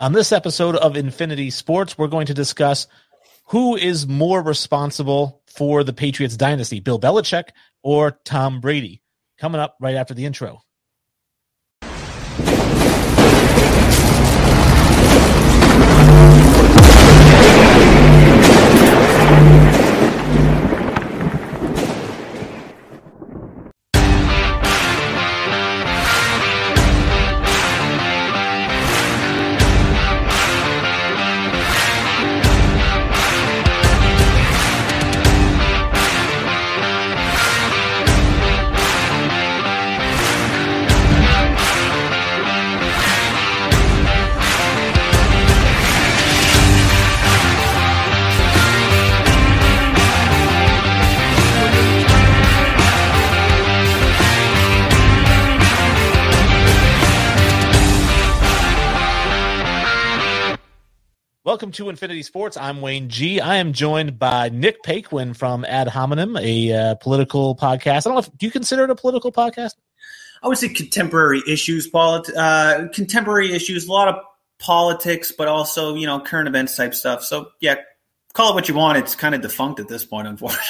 On this episode of Infinity Sports, we're going to discuss who is more responsible for the Patriots dynasty, Bill Belichick or Tom Brady. Coming up right after the intro. Welcome to Infinity Sports. I'm Wayne G. I am joined by Nick Paquin from Ad Hominem, a political podcast. I don't know do you consider it a political podcast? I would say contemporary issues, contemporary issues, a lot of politics, but also, current events type stuff. So, yeah, call it what you want. It's kind of defunct at this point, unfortunately.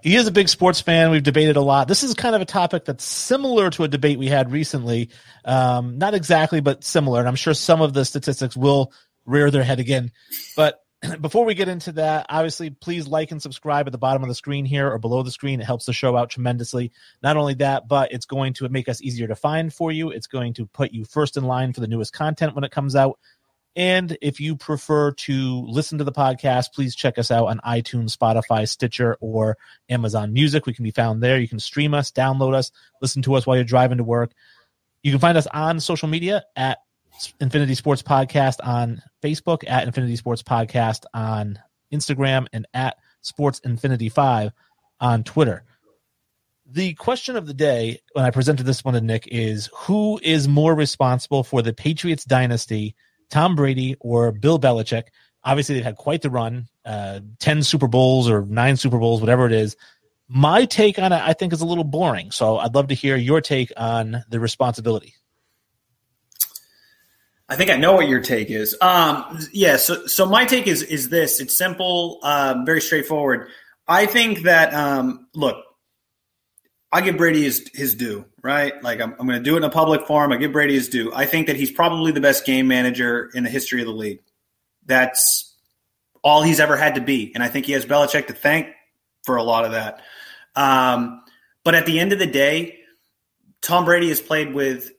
He is a big sports fan. We've debated a lot. This is kind of a topic that's similar to a debate we had recently. Not exactly, but similar. And I'm sure some of the statistics will rear their head again. But before we get into that, obviously, please like and subscribe at the bottom of the screen here or below the screen. It helps the show out tremendously. Not only that, but it's going to make us easier to find for you. It's going to put you first in line for the newest content when it comes out. And if you prefer to listen to the podcast, please check us out on iTunes, Spotify, Stitcher, or Amazon Music. We can be found there. You can stream us, download us, listen to us while you're driving to work. You can find us on social media at Infinity Sports Podcast on Facebook, at Infinity Sports Podcast on Instagram, and at Sports Infinity 5 on Twitter. The question of the day, when I presented this one to Nick, is who is more responsible for the Patriots dynasty, Tom Brady or Bill Belichick? Obviously, they've had quite the run, 10 Super Bowls or 9 Super Bowls, whatever it is. My take on it, I think, is a little boring. So I'd love to hear your take on the responsibility. I think I know what your take is. So my take is this. It's simple, very straightforward. I think that, look, I give Brady his due, right? Like I'm going to do it in a public forum. I give Brady his due. I think that he's probably the best game manager in the history of the league. That's all he's ever had to be. And I think he has Belichick to thank for a lot of that. But at the end of the day, Tom Brady has played with,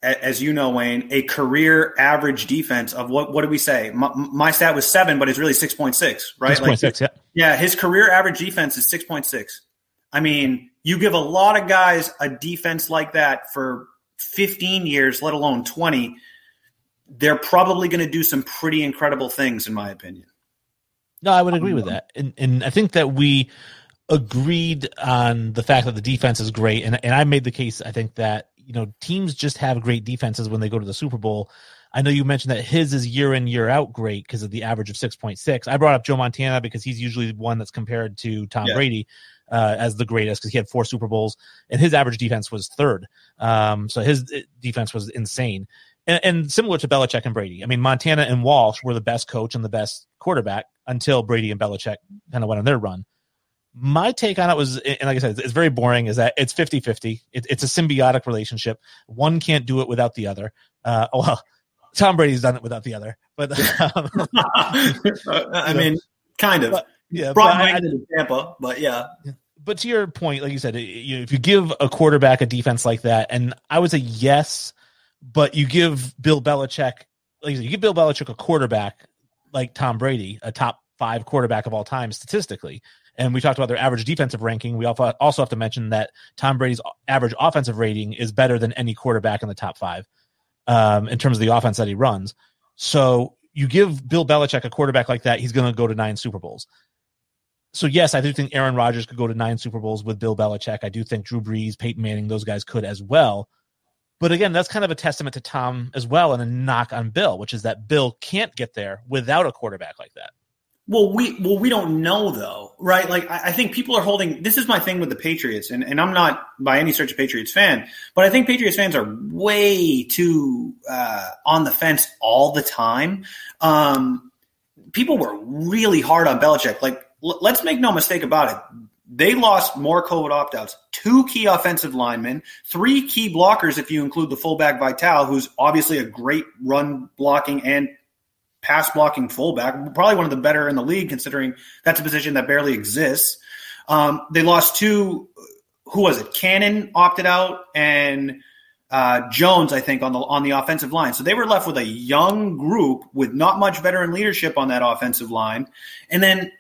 as you know, Wayne, a career average defense of what did we say? My stat was 7, but it's really 6.6, right? 6.6, yeah. Yeah, his career average defense is 6.6. I mean, you give a lot of guys a defense like that for 15 years, let alone 20, they're probably going to do some pretty incredible things, in my opinion. No, I would agree with that. And I think that we agreed on the fact that the defense is great. And I made the case, I think, that teams just have great defenses when they go to the Super Bowl. I know you mentioned that his is year in, year out great because of the average of 6.6. I brought up Joe Montana because he's usually the one that's compared to Tom Brady as the greatest because he had 4 Super Bowls and his average defense was 3rd. So his defense was insane. And similar to Belichick and Brady. I mean, Montana and Walsh were the best coach and the best quarterback until Brady and Belichick kind of went on their run. My take on it was, and like I said, it's very boring, is that it's 50-50. It's a symbiotic relationship. One can't do it without the other. Tom Brady's done it without the other. But I mean, kind of. But, yeah, brought I to Tampa, but yeah. But to your point, like you said, if you give a quarterback a defense like that, and I would say yes, but you give Bill Belichick, like you said, you give Bill Belichick a quarterback like Tom Brady, a top 5 quarterback of all time statistically. And we talked about their average defensive ranking. We also have to mention that Tom Brady's average offensive rating is better than any quarterback in the top 5 in terms of the offense that he runs. So you give Bill Belichick a quarterback like that, he's going to go to 9 Super Bowls. So, yes, I do think Aaron Rodgers could go to 9 Super Bowls with Bill Belichick. I do think Drew Brees, Peyton Manning, those guys could as well. But again, that's kind of a testament to Tom as well and a knock on Bill, which is that Bill can't get there without a quarterback like that. Well, we don't know though, right? Like I think people are holding. This is my thing with the Patriots, and I'm not by any stretch a Patriots fan, but I think Patriots fans are way too on the fence all the time. People were really hard on Belichick. Like, let's make no mistake about it. They lost more COVID opt-outs, 2 key offensive linemen, 3 key blockers if you include the fullback Vital, who's obviously a great run blocking and pass blocking fullback, probably one of the better in the league considering that's a position that barely exists. They lost 2, who was it? Cannon opted out and Jones, I think, on the offensive line. So they were left with a young group with not much veteran leadership on that offensive line. And then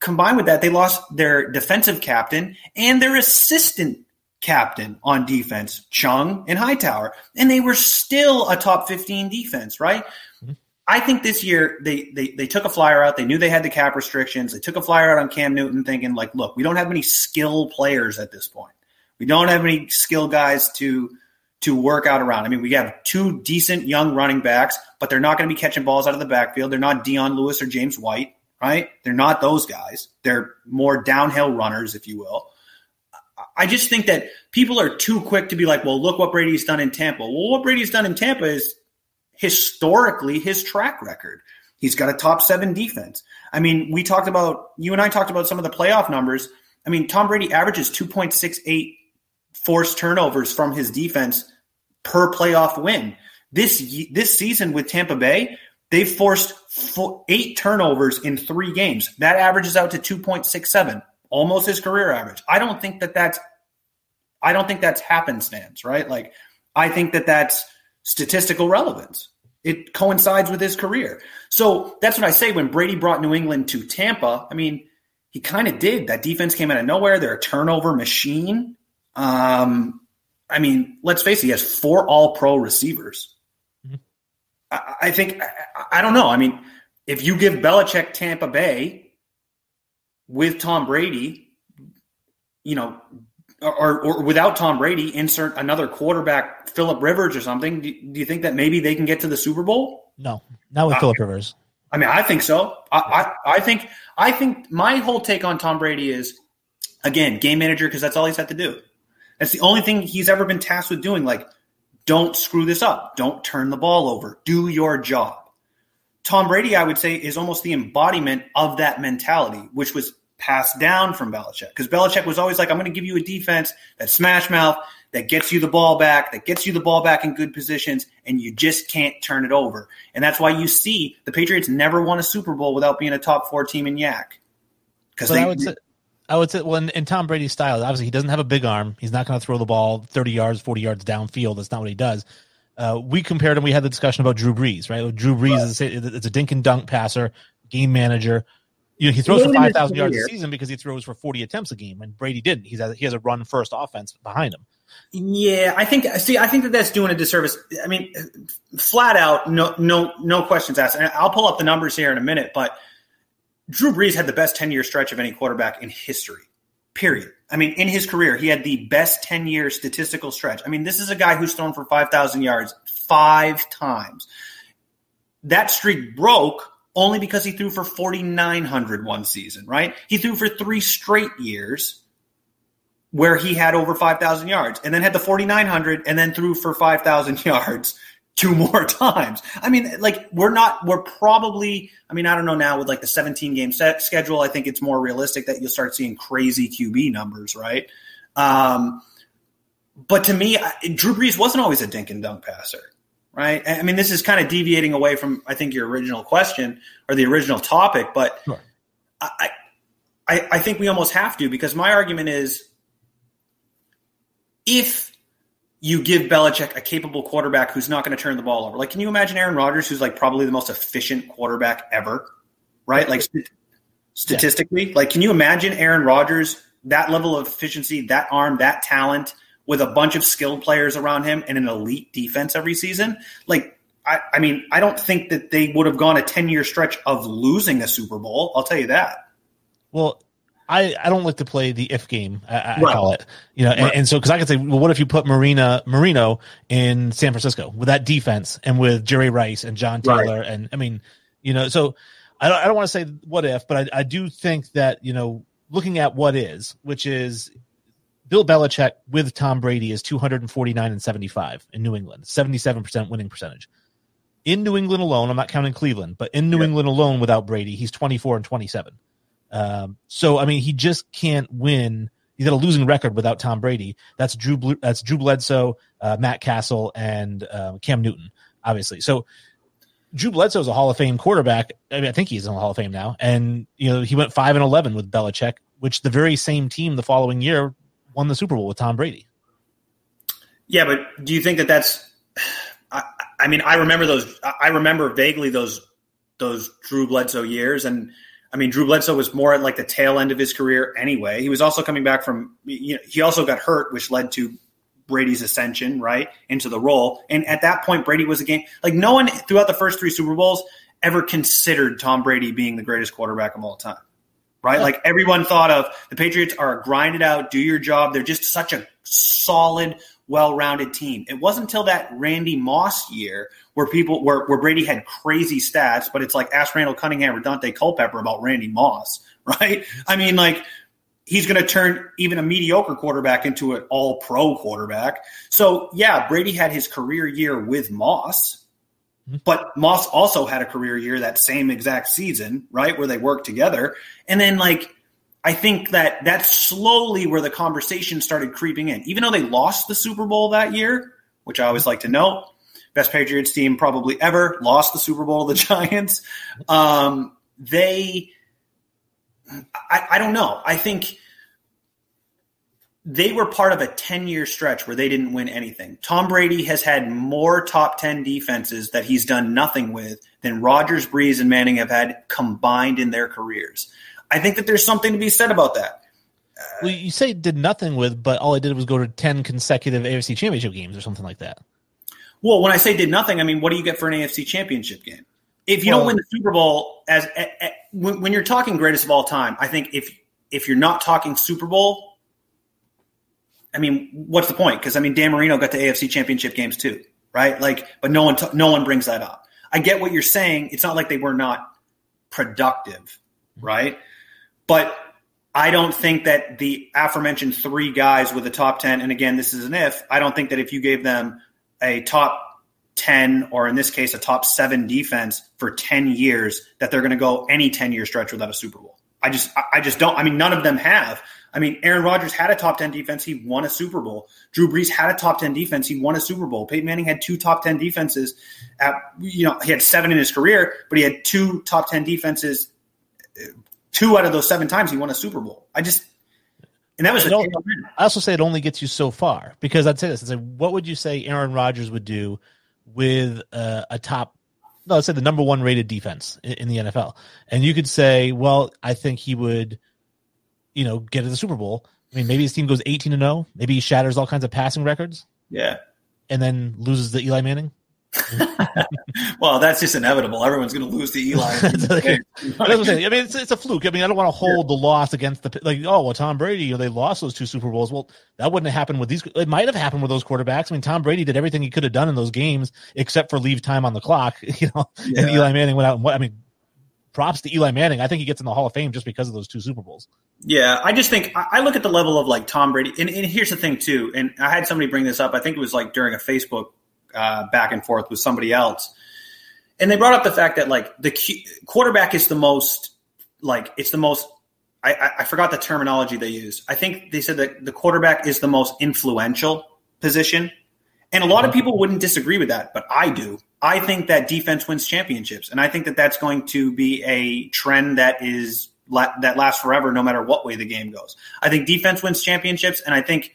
combined with that, they lost their defensive captain and their assistant captain on defense, Chung and Hightower. And they were still a top 15 defense, right? Mm-hmm. I think this year they took a flyer out. They knew they had the cap restrictions. They took a flyer out on Cam Newton thinking, like, look, we don't have many skill players at this point. We don't have any skill guys to work out around. I mean, we have 2 decent young running backs, but they're not going to be catching balls out of the backfield. They're not Dion Lewis or James White, right? They're not those guys. They're more downhill runners, if you will. I just think that people are too quick to be like, well, look what Brady's done in Tampa. Well, what Brady's done in Tampa is historically his track record. He's got a top 7 defense. I mean, you and I talked about some of the playoff numbers. I mean, Tom Brady averages 2.68 forced turnovers from his defense per playoff win. This season with Tampa Bay, they've forced 8 turnovers in 3 games. That averages out to 2.67, almost his career average. I don't think that's happenstance, right? Like, I think that's statistical relevance. It coincides with his career. So that's what I say when Brady brought New England to Tampa. I mean, he kind of did. That defense came out of nowhere. They're a turnover machine. I mean, let's face it, he has 4 all-pro receivers. Mm-hmm. I don't know. I mean, if you give Belichick Tampa Bay with Tom Brady, you know, or without Tom Brady, insert another quarterback, Phillip Rivers or something, do you think that maybe they can get to the Super Bowl? No, not with Phillip Rivers. I mean, I think so. I think my whole take on Tom Brady is, again, game manager, because that's all he's had to do. That's the only thing he's ever been tasked with doing. Like, don't screw this up. Don't turn the ball over. Do your job. Tom Brady, I would say, is almost the embodiment of that mentality, which was passed down from Belichick. Because Belichick was always like, I'm going to give you a defense that's smash mouth, that gets you the ball back, in good positions, and you just can't turn it over. And that's why you see the Patriots never won a Super Bowl without being a top 4 team in Yak. Because I would say, well, in Tom Brady's style, obviously he doesn't have a big arm. He's not going to throw the ball 30 yards, 40 yards downfield. That's not what he does. We compared him. We had the discussion about Drew Brees, right? Drew Brees is a dink and dunk passer, game manager. You know, he throws for 5,000 yards a season because he throws for 40 attempts a game, and Brady didn't. He has a run first offense behind him. Yeah, I think that's doing a disservice. I mean, flat out, no questions asked. And I'll pull up the numbers here in a minute, but Drew Brees had the best 10-year stretch of any quarterback in history, period. I mean, in his career, he had the best 10-year statistical stretch. I mean, this is a guy who's thrown for 5,000 yards 5 times. That streak broke only because he threw for 4,900 one season, right? He threw for 3 straight years where he had over 5,000 yards and then had the 4,900 and then threw for 5,000 yards 2 more times. I mean, like, we're probably, I mean, I don't know now with like the 17-game schedule, I think it's more realistic that you'll start seeing crazy QB numbers, right? But to me, Drew Brees wasn't always a dink and dunk passer, right? I mean, this is kind of deviating away from, I think, your original question or the original topic, but sure. I think we almost have to, because my argument is, if you give Belichick a capable quarterback who's not going to turn the ball over. Like, can you imagine Aaron Rodgers, who's like probably the most efficient quarterback ever, right? Like, statistically, like, can you imagine Aaron Rodgers, that level of efficiency, that arm, that talent, with a bunch of skilled players around him and an elite defense every season? Like, I mean, I don't think that they would have gone a 10-year stretch of losing a Super Bowl. I'll tell you that. Well, I don't like to play the if game. I call it, you know, and so, because I could say, well, what if you put Marino in San Francisco with that defense and with Jerry Rice and John Taylor, and I mean, you know, so I don't want to say what if, but I do think that, looking at what is, which is Bill Belichick with Tom Brady is 249-75 in New England, 77% winning percentage. In New England alone, I'm not counting Cleveland, but in New England alone without Brady, he's 24-27. So, I mean, he just can't win. He's got a losing record without Tom Brady. That's Drew Bledsoe, Matt Castle, and Cam Newton, obviously. So Drew Bledsoe is a Hall of Fame quarterback. I mean, I think he's in the Hall of Fame now. And, he went 5-11 with Belichick, which the very same team the following year won the Super Bowl with Tom Brady. Yeah, but do you think that that's I mean, I remember vaguely those Drew Bledsoe years, and I mean, Drew Bledsoe was more at like the tail end of his career anyway. He was also coming back from, he also got hurt, which led to Brady's ascension, right, into the role. And at that point, Brady was a game like no one throughout the first 3 Super Bowls ever considered Tom Brady being the greatest quarterback of all time, right? Like everyone thought of the Patriots are grind it out, do your job. They're just such a solid, well-rounded team. It wasn't until that Randy Moss year where Brady had crazy stats, but it's like ask Randall Cunningham or Dante Culpepper about Randy Moss, right? I mean, like he's going to turn even a mediocre quarterback into an all-pro quarterback. So, yeah, Brady had his career year with Moss, but Moss also had a career year that same exact season, right, where they worked together. And then, like, I think that's slowly where the conversation started creeping in. Even though they lost the Super Bowl that year, which I always like to note, best Patriots team probably ever, lost the Super Bowl to the Giants. I don't know. I think they were part of a 10-year stretch where they didn't win anything. Tom Brady has had more top 10 defenses that he's done nothing with than Rodgers, Brees, and Manning have had combined in their careers. I think that there's something to be said about that. Well, you say did nothing with, but all I did was go to 10 consecutive AFC Championship games or something like that. Well, when I say did nothing, I mean, what do you get for an AFC Championship game? If you don't win the Super Bowl, when you're talking greatest of all time, I think if you're not talking Super Bowl, I mean, what's the point? Because I mean, Dan Marino got to AFC Championship games too, right? Like, but no one brings that up. I get what you're saying. It's not like they were not productive, right? But I don't think that the aforementioned 3 guys with a top 10, and again, this is an if, I don't think that if you gave them a top 10 or in this case a top 7 defense for 10 years that they're going to go any 10-year stretch without a Super Bowl. I just don't. I mean, none of them have. I mean, Aaron Rodgers had a top 10 defense. He won a Super Bowl. Drew Brees had a top 10 defense. He won a Super Bowl. Peyton Manning had 2 top 10 defenses. He had 7 in his career, but he had 2 top 10 defenses. 2 out of those 7 times he won a Super Bowl. I also say it only gets you so far because I'd say this. I'd say, what would you say Aaron Rodgers would do with let's say the number 1 rated defense in the NFL? And you could say, well, I think he would, get to the Super Bowl. I mean, maybe his team goes 18-0. Maybe he shatters all kinds of passing records. Yeah. And then loses to Eli Manning. Well, that's just inevitable. Everyone's going to lose to Eli. That's what I'm saying. I mean, it's a fluke. I mean, I don't want to hold the loss against Tom Brady. They lost those 2 Super Bowls. Well, that wouldn't have happened with these. It might have happened with those quarterbacks. I mean, Tom Brady did everything he could have done in those games except for leave time on the clock. And Eli Manning went out and I mean, props to Eli Manning. I think he gets in the Hall of Fame just because of those 2 Super Bowls. Yeah, I just think I look at the level of like Tom Brady, and here's the thing too. And I had somebody bring this up. I think it was like during a Facebook back and forth with somebody else. And they brought up the fact that like the quarterback is the most, like it's the most, I forgot the terminology they used. I think they said that the quarterback is the most influential position. And a lot of people wouldn't disagree with that, but I do. I think that defense wins championships. And I think that that's going to be a trend that lasts forever, no matter what way the game goes. I think defense wins championships. And I think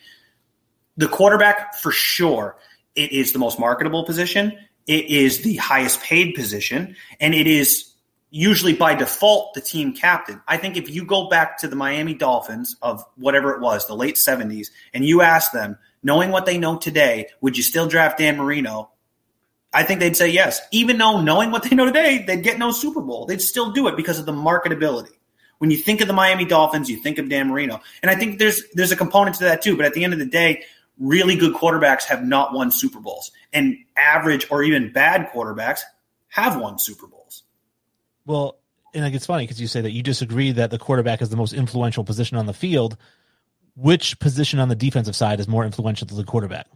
the quarterback for sure, it is the most marketable position. It is the highest paid position, and it is usually by default the team captain. I think if you go back to the Miami Dolphins of whatever it was, the late 70s, and you ask them, knowing what they know today, would you still draft Dan Marino? I think they'd say yes. Even though knowing what they know today, they'd get no Super Bowl. They'd still do it because of the marketability. When you think of the Miami Dolphins, you think of Dan Marino. And I think there's a component to that too, but at the end of the day, really good quarterbacks have not won Super Bowls, and average or even bad quarterbacks have won Super Bowls. Well, And like, it's funny because you say that you disagree that the quarterback is the most influential position on the field. Which position on the defensive side is more influential to the quarterback?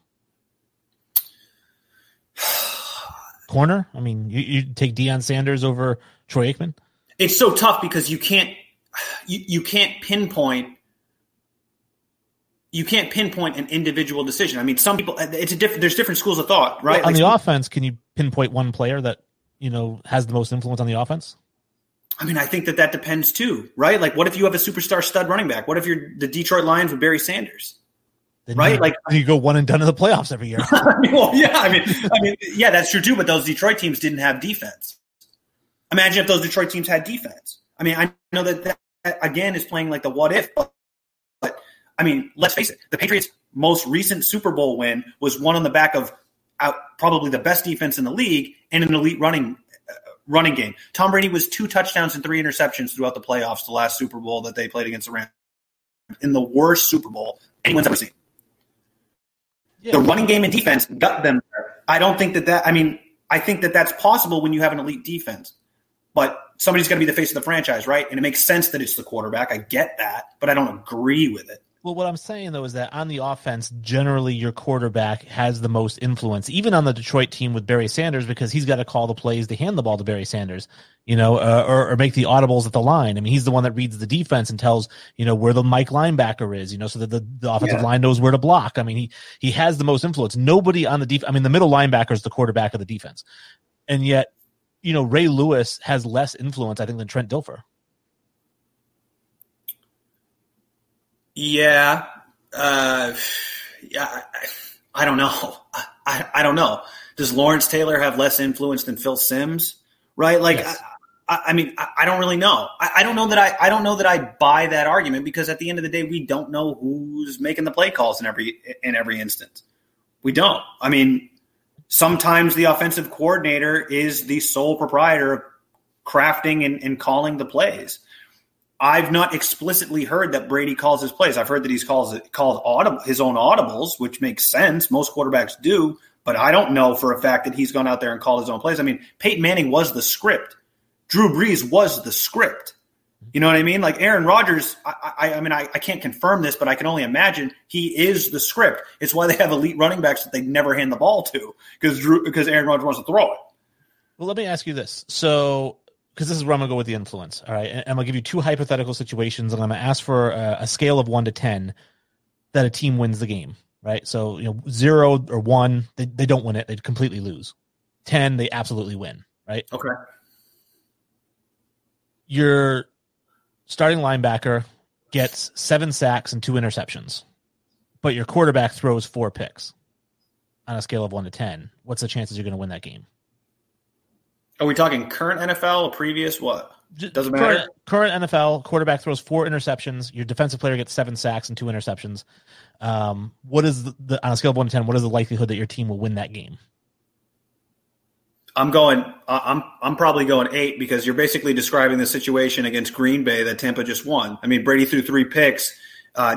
Corner? I mean, you take Deion Sanders over Troy Aikman? It's so tough because you can't pinpoint an individual decision. I mean, some people, there's different schools of thought, right? Well, on the offense, can you pinpoint one player that, has the most influence on the offense? I mean, I think that depends too, right? Like, what if you have a superstar stud running back? What if you're the Detroit Lions with Barry Sanders? Then right? You go one and done in the playoffs every year. I mean, yeah, that's true too. But those Detroit teams didn't have defense. Imagine if those Detroit teams had defense. I mean, I know that again is playing like the what if, but I mean, let's face it. The Patriots' most recent Super Bowl win was won on the back of probably the best defense in the league and an elite running game. Tom Brady was 2 touchdowns and 3 interceptions throughout the playoffs, the last Super Bowl that they played against the Rams, in the worst Super Bowl anyone's ever seen. Yeah. The running game and defense got them there. I don't think I mean, I think that that's possible when you have an elite defense. But somebody's got to be the face of the franchise, right? And it makes sense that it's the quarterback. I get that, but I don't agree with it. Well, what I'm saying, though, is that on the offense, generally your quarterback has the most influence, even on the Detroit team with Barry Sanders, because he's got to call the plays to hand the ball to Barry Sanders, or make the audibles at the line. I mean, he's the one that reads the defense and tells, where the Mike linebacker is, so that the offensive line knows where to block. I mean, he has the most influence. Nobody on the defense. I mean, the middle linebacker is the quarterback of the defense. And yet, Ray Lewis has less influence, I think, than Trent Dilfer. Yeah. I don't know. I don't know. Does Lawrence Taylor have less influence than Phil Simms? Right? Like, yes. I mean, I don't really know. I don't know that I buy that argument because at the end of the day, we don't know who's making the play calls in every instance. We don't. I mean, sometimes the offensive coordinator is the sole proprietor of crafting and calling the plays. I've not explicitly heard that Brady calls his plays. I've heard that he's called his own audibles, which makes sense. Most quarterbacks do, but I don't know for a fact that he's gone out there and called his own plays. I mean, Peyton Manning was the script. Drew Brees was the script. You know what I mean? Like Aaron Rodgers, I mean, I can't confirm this, but I can only imagine he is the script. It's why they have elite running backs that they never hand the ball to because Aaron Rodgers wants to throw it. Well, let me ask you this. So, because this is where I'm going to go with the influence. All right. And I'm going to give you 2 hypothetical situations, and I'm going to ask for a scale of 1 to 10 that a team wins the game. Right. So, 0 or 1, they don't win it. They completely lose. 10, they absolutely win. Right. Okay. Your starting linebacker gets 7 sacks and 2 interceptions, but your quarterback throws 4 picks on a scale of 1 to 10. What's the chances you're going to win that game? Are we talking current NFL or previous? What? Doesn't matter. Current NFL, quarterback throws 4 interceptions. Your defensive player gets 7 sacks and 2 interceptions. What is on a scale of 1 to 10? What is the likelihood that your team will win that game? I'm probably going 8 because you're basically describing the situation against Green Bay that Tampa just won. I mean, Brady threw 3 picks.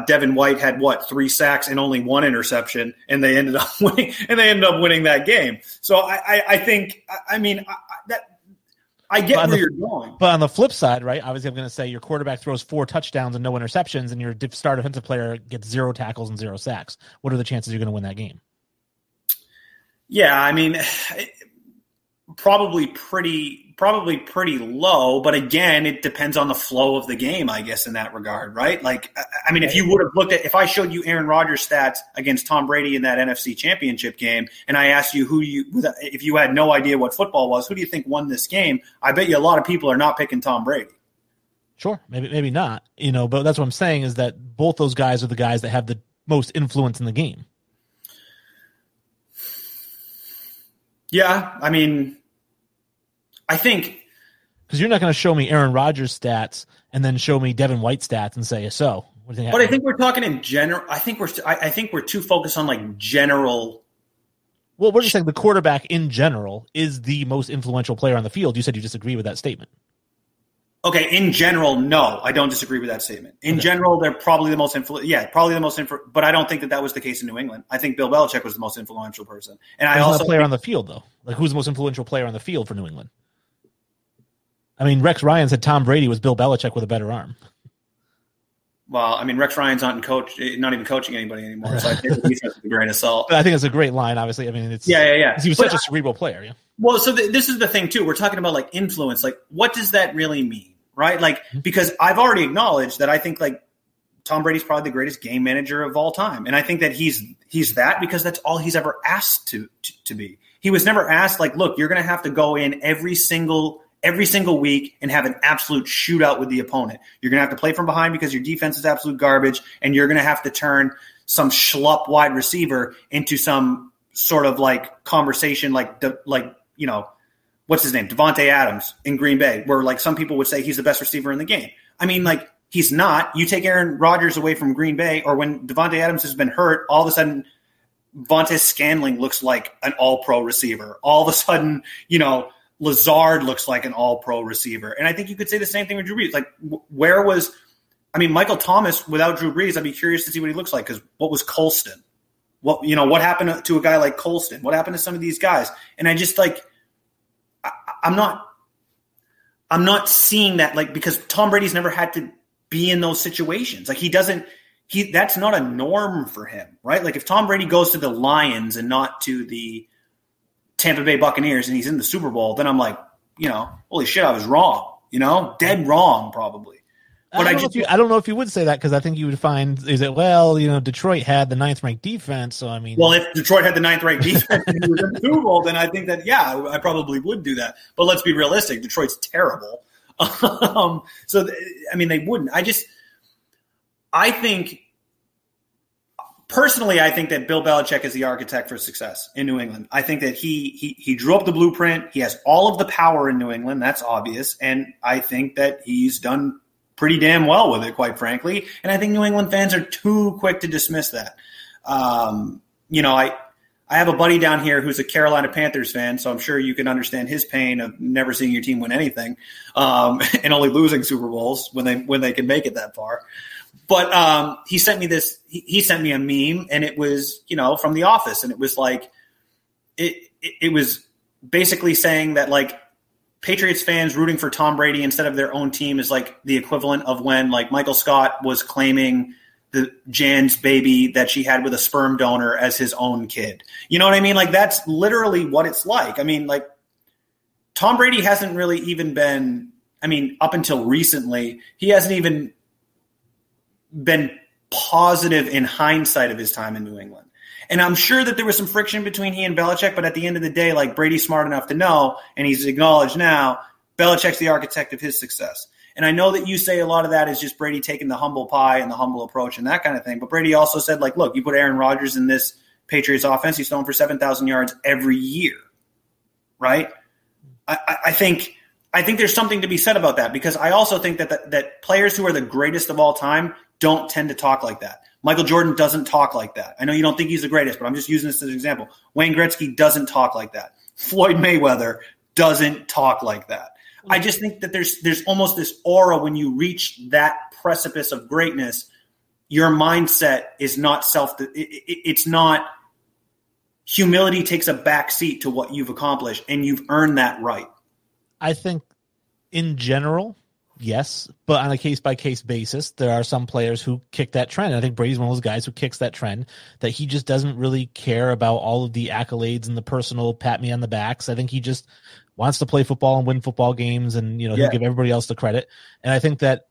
Devin White had 3 sacks and only 1 interception, and they ended up winning. And they ended up winning that game. So I think I get where you're going. But on the flip side, right? Obviously, I'm going to say your quarterback throws 4 touchdowns and no interceptions, and your star defensive player gets 0 tackles and 0 sacks. What are the chances you're going to win that game? Yeah, I mean, probably pretty low, but again, it depends on the flow of the game, I guess, in that regard, right? Like, I mean, if you would have if I showed you Aaron Rodgers' stats against Tom Brady in that NFC Championship game, and I asked you if you had no idea what football was, who do you think won this game? I bet you a lot of people are not picking Tom Brady. Sure, maybe not, but that's what I'm saying is that both those guys are the guys that have the most influence in the game. Yeah, I mean, I think because you're not going to show me Aaron Rodgers' stats and then show me Devin White stats and say so. What do you think? But I think we're talking in general. I think we're too focused on like general. Well, we're just saying the quarterback in general is the most influential player on the field. You said you disagree with that statement. Okay, in general, no, I don't disagree with that statement. In general, they're probably the most but I don't think that was the case in New England. I think Bill Belichick was the most influential person. And I also player on the field though. Like who's the most influential player on the field for New England? I mean, Rex Ryan said Tom Brady was Bill Belichick with a better arm. Well, I mean, Rex Ryan's not even coaching anybody anymore, so I think the defense is a great assault. But I think it's a great line, obviously. I mean, it's yeah. He was such a cerebral player. Yeah. Well, so this is the thing too. We're talking about like influence. Like, what does that really mean, right? Like, because I've already acknowledged that I think like Tom Brady's probably the greatest game manager of all time, and I think that he's that because that's all he's ever asked to be. He was never asked like, look, you're going to have to go in every single week and have an absolute shootout with the opponent. You're going to have to play from behind because your defense is absolute garbage, and you're going to have to turn some schlup wide receiver into some sort of like conversation like what's his name? Devontae Adams in Green Bay, where like some people would say he's the best receiver in the game. I mean, like, he's not. You take Aaron Rodgers away from Green Bay, or when Devontae Adams has been hurt, all of a sudden Vontaze Scanling looks like an all-pro receiver. All of a sudden, Lazard looks like an all-pro receiver. And I think you could say the same thing with Drew Brees. Like, Michael Thomas without Drew Brees, I'd be curious to see what he looks like, because what was Colston? What happened to a guy like Colston? What happened to some of these guys? And I just like – I'm not seeing that, like, because Tom Brady's never had to be in those situations. Like, that's not a norm for him, right? Like, if Tom Brady goes to the Lions and not to the Tampa Bay Buccaneers and he's in the Super Bowl, then I'm like, holy shit, I was wrong, dead wrong probably. But I don't know if you would say that, because I think you would find Detroit had the 9th ranked defense. So I mean, well, if Detroit had the 9th ranked defense and he was in the Super Bowl, then I think that I probably would do that. But let's be realistic, Detroit's terrible. They wouldn't. Personally, I think that Bill Belichick is the architect for success in New England. I think that he drew up the blueprint. He has all of the power in New England. That's obvious. And I think that he's done pretty damn well with it, quite frankly. And I think New England fans are too quick to dismiss that. I have a buddy down here who's a Carolina Panthers fan, so I'm sure you can understand his pain of never seeing your team win anything, and only losing Super Bowls when they can make it that far. But he sent me this. He sent me a meme, and it was from The Office, and it was like it was basically saying that like Patriots fans rooting for Tom Brady instead of their own team is like the equivalent of when like Michael Scott was claiming the Jan's baby that she had with a sperm donor as his own kid. You know what I mean? Like, that's literally what it's like. I mean, like, Tom Brady hasn't really even been, up until recently, he hasn't even been positive in hindsight of his time in New England. And I'm sure that there was some friction between he and Belichick, but at the end of the day, like, Brady's smart enough to know, and he's acknowledged now, Belichick's the architect of his success. And I know that you say a lot of that is just Brady taking the humble pie and the humble approach and that kind of thing. But Brady also said, like, look, you put Aaron Rodgers in this Patriots offense, he's throwing for 7,000 yards every year, right? I think there's something to be said about that, because I also think that players who are the greatest of all time don't tend to talk like that. Michael Jordan doesn't talk like that. I know you don't think he's the greatest, but I'm just using this as an example. Wayne Gretzky doesn't talk like that. Floyd Mayweather doesn't talk like that. I just think that there's almost this aura when you reach that precipice of greatness. Your mindset is not it's not humility takes a back seat to what you've accomplished, and you've earned that right. I think in general, yes, but on a case-by-case basis, there are some players who kick that trend. I think Brady's one of those guys who kicks that trend, that he just doesn't really care about all of the accolades and the personal pat me on the backs. I think he just wants to play football and win football games, and he'll give everybody else the credit. And I think that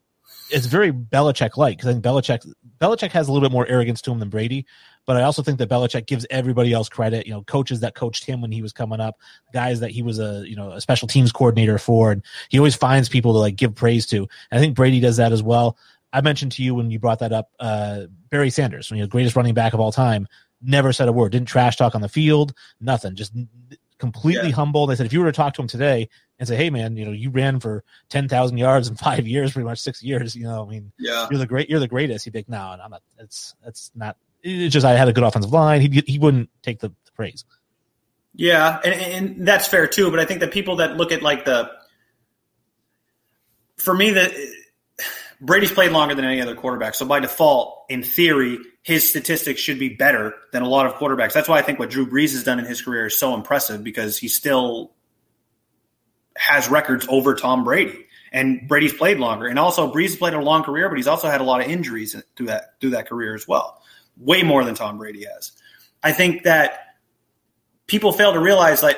it's very Belichick-like, because I think Belichick has a little bit more arrogance to him than Brady, but I also think that Belichick gives everybody else credit. Coaches that coached him when he was coming up, guys that he was a special teams coordinator for, and he always finds people to like give praise to. And I think Brady does that as well. I mentioned to you when you brought that up, Barry Sanders, greatest running back of all time, never said a word, didn't trash talk on the field, nothing, just completely humble. They said if you were to talk to him today and say, hey man, you ran for 10,000 yards in 5 years, pretty much 6 years, you're the greatest. He'd be like, no, I'm not. It's not. It's just I had a good offensive line. He wouldn't take the praise. Yeah, and that's fair too. But I think that people that look at like for me, Brady's played longer than any other quarterback. So by default, in theory, his statistics should be better than a lot of quarterbacks. That's why I think what Drew Brees has done in his career is so impressive, because he's still has records over Tom Brady. And Brady's played longer. And also Brees played a long career, but he's also had a lot of injuries through that career as well. Way more than Tom Brady has. I think that people fail to realize, like,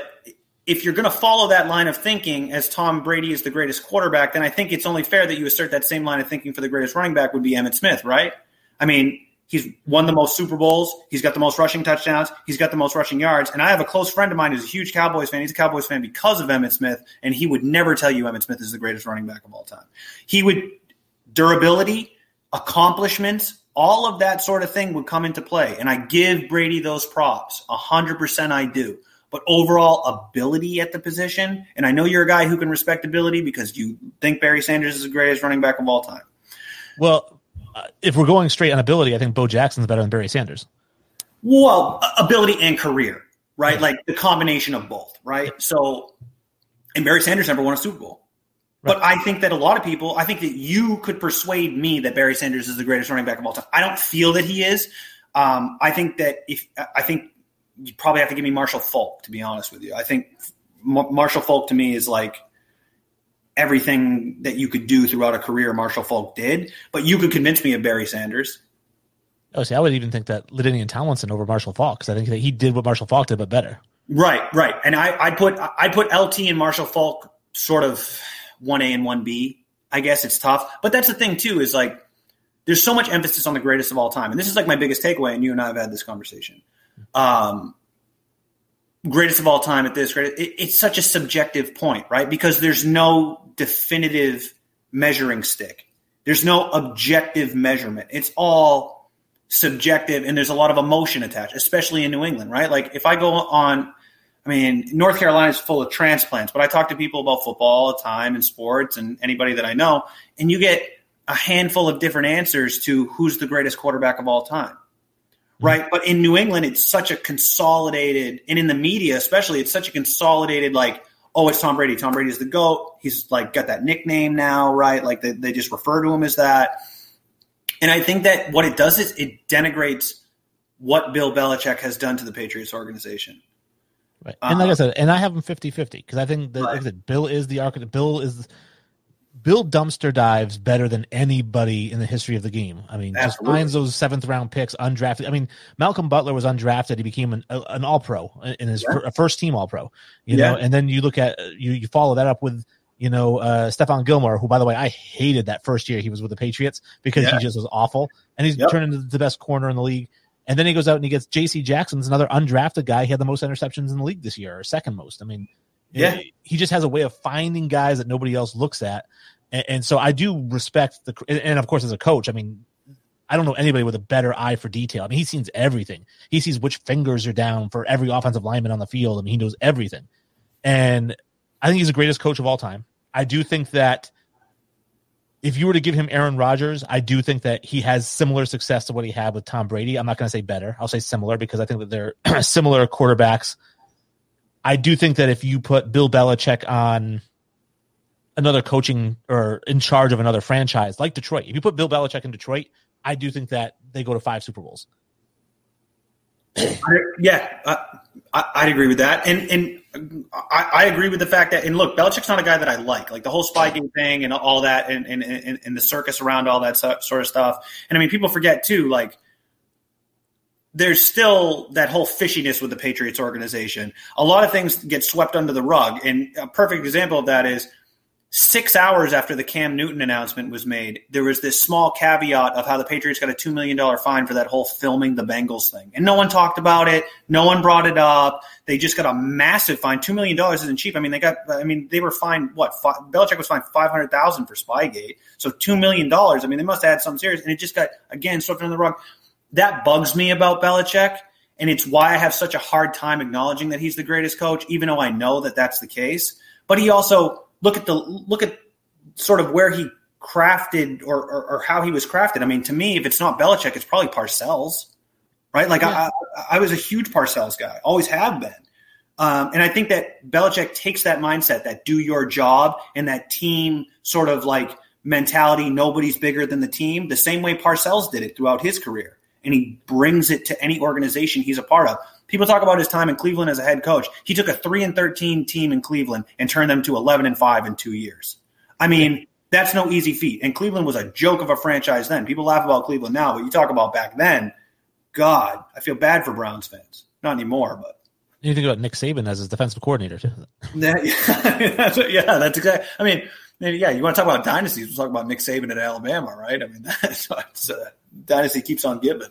if you're going to follow that line of thinking as Tom Brady is the greatest quarterback, then I think it's only fair that you assert that same line of thinking for the greatest running back would be Emmitt Smith, right? I mean, he's won the most Super Bowls. He's got the most rushing touchdowns. He's got the most rushing yards. And I have a close friend of mine who's a huge Cowboys fan. He's a Cowboys fan because of Emmitt Smith, and he would never tell you Emmitt Smith is the greatest running back of all time. He would – durability, accomplishments, all of that sort of thing would come into play. And I give Brady those props. 100% I do. But overall ability at the position, and I know you're a guy who can respect ability because you think Barry Sanders is the greatest running back of all time. Well, if we're going straight on ability, I think Bo Jackson's better than Barry Sanders. Well, ability and career, right? Yeah. Like the combination of both, right? So, and Barry Sanders never won a Super Bowl. Right. But I think that a lot of people, I think that you could persuade me that Barry Sanders is the greatest running back of all time. I don't feel that he is. I think you probably have to give me Marshall Faulk, to be honest with you. I think Marshall Faulk to me is like everything that you could do throughout a career Marshall Faulk did, but you could convince me of Barry Sanders. Oh, see, I would even think that LaDainian Tomlinson over Marshall Faulk, because I think that he did what Marshall Faulk did, but better. Right. And I put LT and Marshall Faulk sort of 1A and 1B. I guess it's tough. But that's the thing, too, is like there's so much emphasis on the greatest of all time. And this is like my biggest takeaway, and you and I have had this conversation. Greatest of all time at this, it's such a subjective point, right? Because there's no definitive measuring stick. There's no objective measurement. It's all subjective, and there's a lot of emotion attached, especially in New England, right? Like if I go on, I mean, North Carolina is full of transplants, but I talk to people about football all the time and sports and anybody that I know, and you get a handful of different answers to who's the greatest quarterback of all time. Right. But in New England, it's such a consolidated, and in the media especially, it's such a consolidated, like, oh, it's Tom Brady. Tom Brady's the GOAT. He's like got that nickname now, right? Like they just refer to him as that. And I think that what it does is it denigrates what Bill Belichick has done to the Patriots organization. Right. And like I said, and I have him 50-50 because I think that, like I said, Bill is the architect. Bill dumpster dives better than anybody in the history of the game. I mean, Absolutely. Just finds those 7th-round picks undrafted. I mean, Malcolm Butler was undrafted. He became an All-Pro in his first-team All-Pro. You know, and then you look at you follow that up with Stephon Gilmore, who, by the way, I hated that first year he was with the Patriots because he just was awful, and he's turned into the best corner in the league. And then he goes out and he gets J.C. Jackson's another undrafted guy. He had the most interceptions in the league this year, or second most. I mean, he just has a way of finding guys that nobody else looks at. And so I do respect and of course, as a coach, I mean, I don't know anybody with a better eye for detail. I mean, he sees everything. He sees which fingers are down for every offensive lineman on the field. I mean, he knows everything. And I think he's the greatest coach of all time. I do think that if you were to give him Aaron Rodgers, I do think that he has similar success to what he had with Tom Brady. I'm not going to say better. I'll say similar because I think that they're similar quarterbacks. I do think that if you put Bill Belichick on another coaching or in charge of another franchise like Detroit, if you put Bill Belichick in Detroit, I do think that they go to 5 Super Bowls. I'd agree with that. And I agree with the fact that, and look, Belichick's not a guy that I like the whole Spygate thing and all that and the circus around all that sort of stuff. And I mean, people forget too, like, there's still that whole fishiness with the Patriots organization. A lot of things get swept under the rug. And a perfect example of that is 6 hours after the Cam Newton announcement was made, there was this small caveat of how the Patriots got a $2 million fine for that whole filming the Bengals thing. And no one talked about it. No one brought it up. They just got a massive fine. $2 million isn't cheap. I mean, they were fined, Belichick was fined $500,000 for Spygate. So $2 million. I mean, they must have had something serious. And it just got, again, swept under the rug. That bugs me about Belichick. And it's why I have such a hard time acknowledging that he's the greatest coach, even though I know that that's the case. But he also, look at sort of where he crafted or how he was crafted. I mean, to me, if it's not Belichick, it's probably Parcells, right? Like I was a huge Parcells guy, always have been. And I think that Belichick takes that mindset, that do your job and that team sort of like mentality, nobody's bigger than the team, the same way Parcells did it throughout his career. And he brings it to any organization he's a part of. People talk about his time in Cleveland as a head coach. He took a 3-13 team in Cleveland and turned them to 11-5 in 2 years. I mean, that's no easy feat. And Cleveland was a joke of a franchise then. People laugh about Cleveland now, but you talk about back then, God, I feel bad for Browns fans. Not anymore, but. You think about Nick Saban as his defensive coordinator, too. That's exactly. I mean, yeah, you want to talk about dynasties, we'll talk about Nick Saban at Alabama, right? I mean, that's dynasty keeps on giving.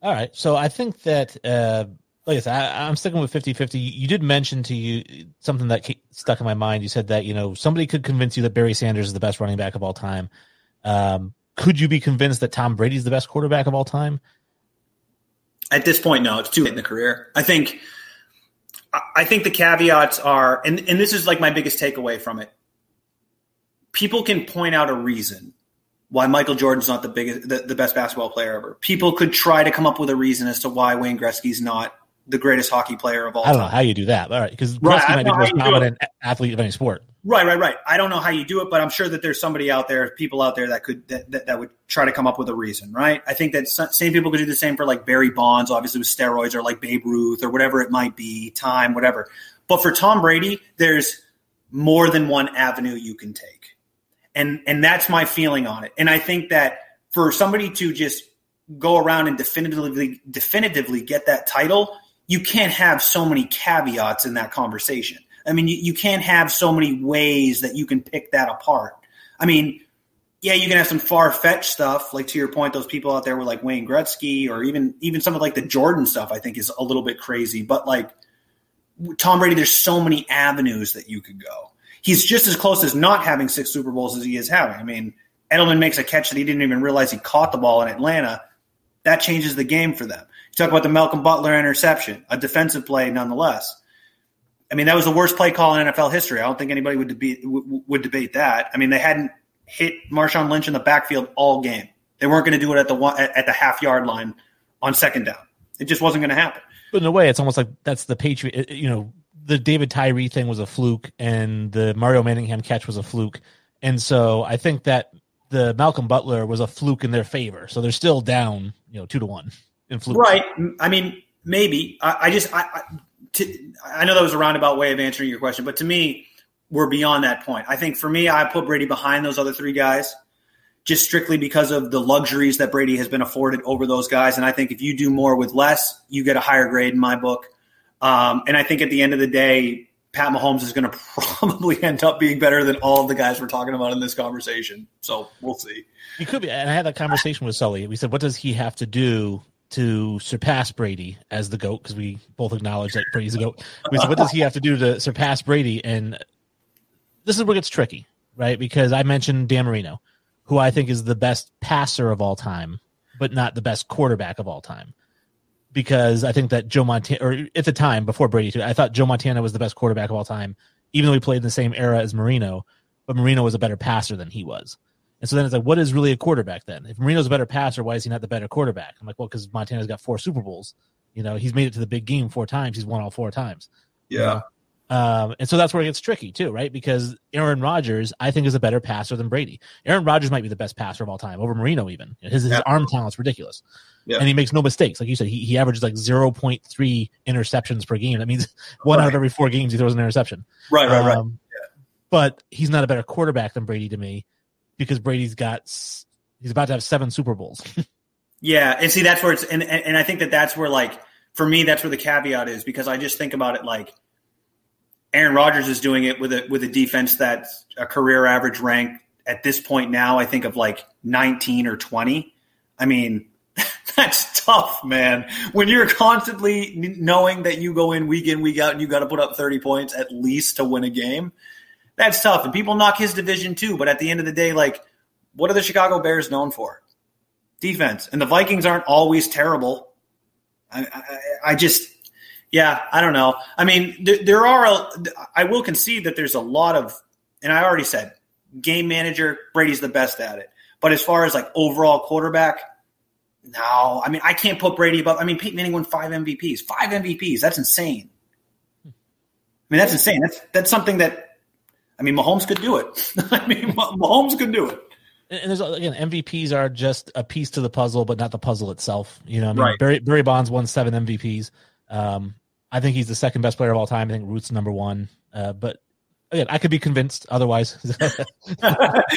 All right. So I think that, like I said, I'm sticking with 50-50. You did mention to you something that stuck in my mind. You said that, somebody could convince you that Barry Sanders is the best running back of all time. Could you be convinced that Tom Brady's the best quarterback of all time? At this point, no. It's too late in the career. I think the caveats are, and this is like my biggest takeaway from it. People can point out a reason why Michael Jordan's not the best basketball player ever. People could try to come up with a reason as to why Wayne Gretzky's not the greatest hockey player of all time. I don't know how you do that. All right, because Gretzky might be the most dominant athlete of any sport. Right. I don't know how you do it, but I'm sure that there's somebody out there, people out there that would try to come up with a reason, right? I think that same people could do the same for like Barry Bonds, obviously with steroids, or like Babe Ruth or whatever it might be, time, whatever. But for Tom Brady, there's more than one avenue you can take. And that's my feeling on it. And I think that for somebody to just go around and definitively get that title, you can't have so many caveats in that conversation. I mean, you can't have so many ways that you can pick that apart. I mean, yeah, you can have some far-fetched stuff, like to your point, those people out there were like Wayne Gretzky, or even some of like the Jordan stuff I think is a little bit crazy. But like Tom Brady, there's so many avenues that you could go. He's just as close as not having 6 Super Bowls as he is having. I mean, Edelman makes a catch that he didn't even realize he caught the ball in Atlanta. That changes the game for them. You talk about the Malcolm Butler interception, a defensive play nonetheless. I mean, that was the worst play call in NFL history. I don't think anybody would debate that. I mean, they hadn't hit Marshawn Lynch in the backfield all game. They weren't going to do it at the half-yard line on second down. It just wasn't going to happen. But in a way, it's almost like that's the Patriot. The David Tyree thing was a fluke, and the Mario Manningham catch was a fluke. And so I think that the Malcolm Butler was a fluke in their favor. So they're still down, 2-1 in fluke. Right. I mean, maybe. I know that was a roundabout way of answering your question, but to me, we're beyond that point. I think for me, I put Brady behind those other 3 guys just strictly because of the luxuries that Brady has been afforded over those guys. And I think if you do more with less, you get a higher grade in my book. And I think at the end of the day, Pat Mahomes is going to probably end up being better than all of the guys we're talking about in this conversation. So we'll see. He could be. And I had that conversation with Sully. We said, what does he have to do to surpass Brady as the GOAT? Because we both acknowledge that Brady's the GOAT. We said, what does he have to do to surpass Brady? And this is where it gets tricky, right? Because I mentioned Dan Marino, who I think is the best passer of all time, but not the best quarterback of all time. Because I think that Joe Montana, or at the time before Brady too, I thought Joe Montana was the best quarterback of all time, even though he played in the same era as Marino, but Marino was a better passer than he was. And so then it's like, what is really a quarterback then? If Marino's a better passer, why is he not the better quarterback? I'm like, well, because Montana's got 4 Super Bowls. He's made it to the big game 4 times. He's won all 4 times. Yeah. And so that's where it gets tricky too, right? Because Aaron Rodgers, I think, is a better passer than Brady. Aaron Rodgers might be the best passer of all time, over Marino even. His arm talent's ridiculous. Yeah. And he makes no mistakes. Like you said, he averages like 0.3 interceptions per game. That means 1 out of every 4 games he throws an interception. Right. Yeah. But he's not a better quarterback than Brady to me, because he's about to have 7 Super Bowls. Yeah, and see, that's where it's and I think that's where, like, for me, that's where the caveat is, because I just think about it like Aaron Rodgers is doing it with a defense that's a career average rank at this point now, I think, of like 19 or 20. I mean, that's tough, man. When you're constantly knowing that you go in, week out, and you got to put up 30 points at least to win a game, that's tough. And people knock his division too. But at the end of the day, like, what are the Chicago Bears known for? Defense. And the Vikings aren't always terrible. I don't know. I mean, I will concede that there's a lot of, and I already said, game manager, Brady's the best at it. But as far as like overall quarterback, no. I mean, I can't put Brady above. I mean, Peyton Manning won 5 MVPs. 5 MVPs. That's insane. I mean, that's insane. That's something that, I mean, Mahomes could do it. Mahomes could do it. And there's, again, MVPs are just a piece to the puzzle, but not the puzzle itself. Right. Right. Barry Bonds won 7 MVPs. I think he's the second best player of all time. I think Root's number one. But again, I could be convinced otherwise.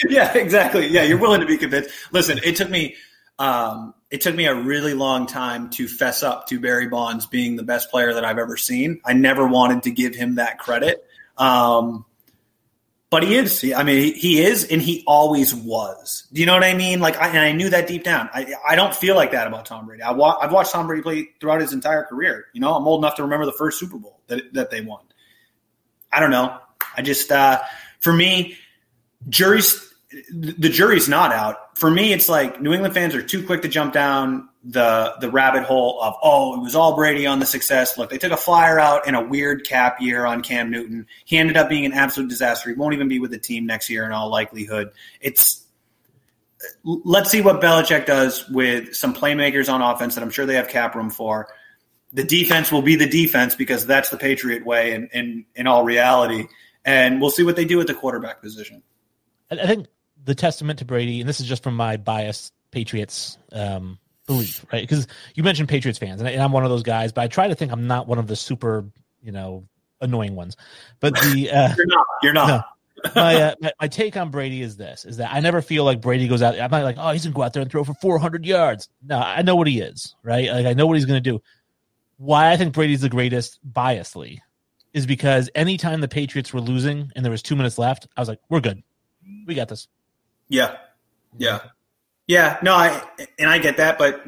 Yeah, exactly. Yeah, you're willing to be convinced. Listen, it took me a really long time to fess up to Barry Bonds being the best player that I've ever seen. I never wanted to give him that credit. But he is. I mean, he is, and he always was. Do you know what I mean? Like, I knew that deep down. I don't feel like that about Tom Brady. I've watched Tom Brady play throughout his entire career. You know, I'm old enough to remember the first Super Bowl that they won. I don't know. I just, for me, the jury's not out. For me, it's like New England fans are too quick to jump down the rabbit hole of, oh, it was all Brady on the success. Look, they took a flyer out in a weird cap year on Cam Newton. He ended up being an absolute disaster. He won't even be with the team next year in all likelihood. Let's see what Belichick does with some playmakers on offense that I'm sure they have cap room for. The defense will be the defense because that's the Patriot way in all reality. And we'll see what they do at the quarterback position. I think the testament to Brady, and this is just from my biased Patriots belief, right? Because you mentioned Patriots fans, and I'm one of those guys, but I try to think I'm not one of the super, annoying ones. But you're not. No. My take on Brady is that I never feel like Brady goes out. I'm not like, oh, he's going to go out there and throw for 400 yards. No, I know what he is, right? Like, I know what he's going to do. Why I think Brady's the greatest biasly is because anytime the Patriots were losing and there was 2 minutes left, I was like, we're good. We got this. Yeah. No, I get that, but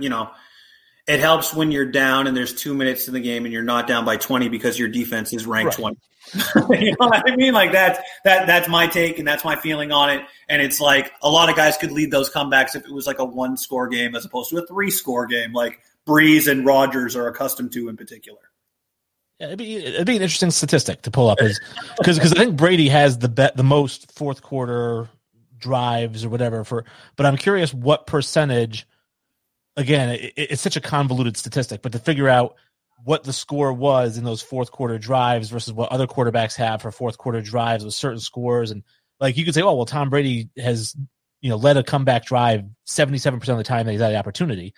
it helps when you're down and there's 2 minutes in the game and you're not down by 20 because your defense is ranked 20. You know what I mean? Like that's my take and that's my feeling on it. And it's like a lot of guys could lead those comebacks if it was like a 1-score game as opposed to a 3-score game, like Breeze and Rodgers are accustomed to in particular. Yeah, it'd be an interesting statistic to pull up, because I think Brady has the most fourth quarter drives or whatever but I'm curious what percentage. Again, it's such a convoluted statistic, but to figure out what the score was in those fourth quarter drives versus what other quarterbacks have for fourth quarter drives with certain scores, and like you could say, oh well, Tom Brady has led a comeback drive 77% of the time that he's had the opportunity.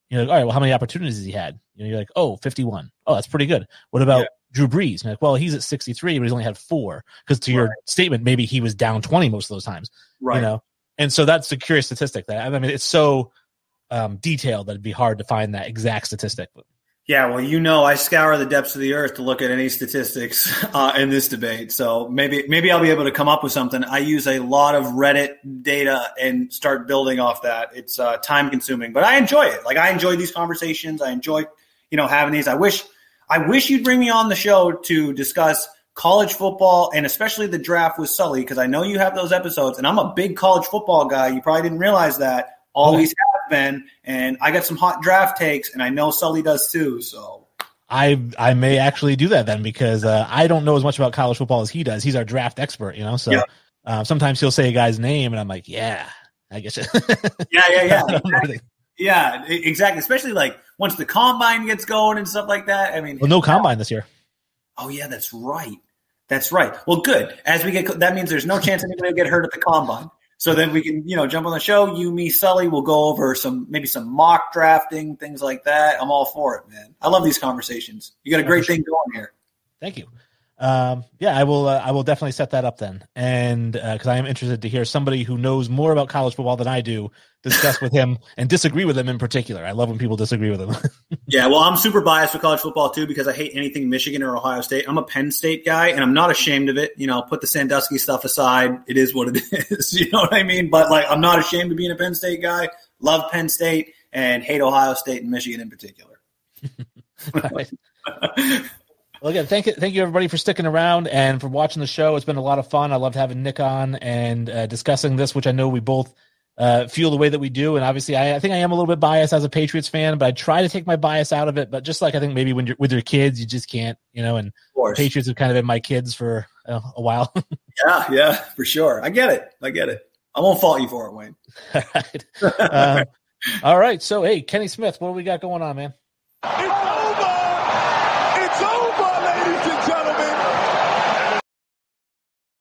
All right, well, how many opportunities has he had? You're like, 51. Oh, that's pretty good. What about Drew Brees? You're like, well, he's at 63, but he's only had 4. Because to your statement, maybe he was down 20 most of those times. Right. And so that's a curious statistic. That I mean, it's so detailed that it'd be hard to find that exact statistic. Yeah, well, I scour the depths of the earth to look at any statistics in this debate. So maybe I'll be able to come up with something. I use a lot of Reddit data and start building off that. It's time consuming, but I enjoy it. Like I enjoy these conversations. I enjoy, having these. I wish you'd bring me on the show to discuss college football and especially the draft with Sully, because I know you have those episodes and I'm a big college football guy. You probably didn't realize that. Always have been, and I got some hot draft takes, and I know Sully does too. So I may actually do that then, because I don't know as much about college football as he does. He's our draft expert, So sometimes he'll say a guy's name, and I'm like, yeah, I guess. Yeah, exactly. Especially like once the combine gets going and stuff like that. I mean, well, no combine this year. Oh yeah, that's right. Well, good. As we get, that means there's no chance anybody will get hurt at the combine. So then we can, jump on the show. You, me, Sully, we'll go over maybe some mock drafting, things like that. I'm all for it, man. I love these conversations. You got a great thing going here. Thank you. I will definitely set that up then. And because I am interested to hear somebody who knows more about college football than I do discuss with him and disagree with him in particular. I love when people disagree with him. Yeah, well, I'm super biased with college football too because I hate anything Michigan or Ohio State. I'm a Penn State guy, and I'm not ashamed of it. Put the Sandusky stuff aside. It is what it is. You know what I mean? But I'm not ashamed of being a Penn State guy. Love Penn State and hate Ohio State and Michigan in particular. Well, again, thank you everybody for sticking around and for watching the show. It's been a lot of fun. I loved having Nick on and discussing this, which I know we both feel the way that we do. And obviously, I think I am a little bit biased as a Patriots fan, but I try to take my bias out of it. But just like I think maybe when you're with your kids, you just can't, and Patriots have kind of been my kids for a while. Yeah, for sure. I get it. I won't fault you for it, Wayne. All right. All right. So, hey, Kenny Smith, what do we got going on, man?